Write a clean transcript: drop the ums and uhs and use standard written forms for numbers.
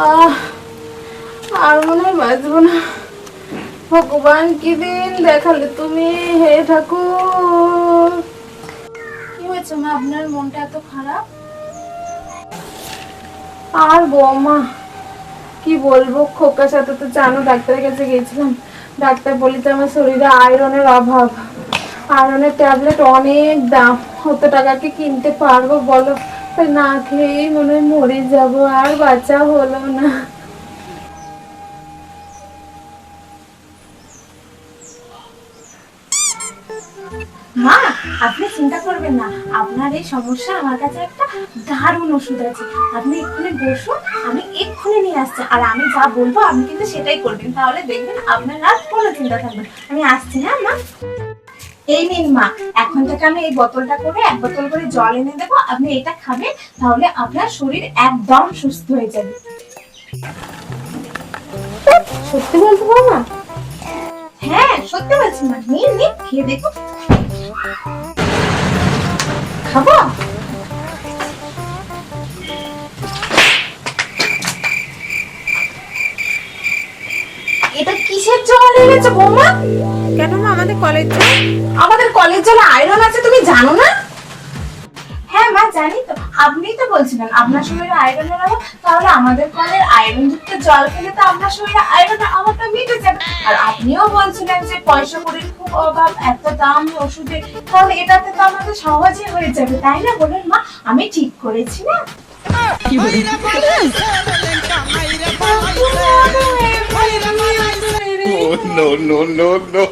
আহ আর মনে হয় বাঁচবো না। ভগবান কি দিন দেখালে তুমি, হে ঠাকুর। কি হয়েছে মা, আপনার মনটা এত খারাপ? আর বৌমা কি বলবো, খোকার সাথে তো জানো ডাক্তারের কাছে গেছিলাম। ডাক্তার বলেছে আমার শরীরে আয়রনের অভাব। আয়রনের ট্যাবলেট অনেক দাম, অত টাকা কি কিনতে পারবো বলো? তাই না খেয়েই মনে হয় মরে যাবো, আর বাঁচা হলো না। মা আপনি চিন্তা করবেন না, আপনার এই সমস্যা আমার কাছে একটা দারুণ ওষুধ আছে। আপনি এক্ষুনি বসুন, আমি এক্ষুনি নিয়ে আসছি। আর আমি যা বলবো আপনি কিন্তু সেটাই করবেন, তাহলে দেখবেন আপনার আর কোনো চিন্তা থাকবে না। আমি আসছি, হ্যাঁ মা। এই নিন মা, এখন থেকে আমি এই বোতলটা করে 1 বোতল করে জল এনে দেবো, আপনি এটা খাবেন, তাহলে আপনার শরীর একদম সুস্থ হয়ে যাবে। সত্যি বলতে না? হ্যাঁ সত্যি বলছি মা, নিন নিন, খেয়ে দেখুন। খাবো? এটা কিসের জল এনেছো বৌমা? কেন মা, আমাদের কলেজ জল। আমাদের কলেজ জলে আয়রন আছে, তুমি জানো না? হ্যাঁ মা জানি তো, আপনিই তো বলছিলেন আপনার শরীরে আয়রনের অভাব, তাহলে আমাদের কলের আয়রন যুক্ত জল খেলে তো আপনার শরীরে আয়রনের অভাবটা মিটে যাবে। আর আপনিও বলছিলেন যে পয়সা কড়ির খুব অভাব, এত দাম ওষুধে, তাহলে এটাতে তো আমাদের সহজে হয়ে যাবে, তাই না বলুন মা? আমি ঠিক করেছি না? Oh, no, no, no, no.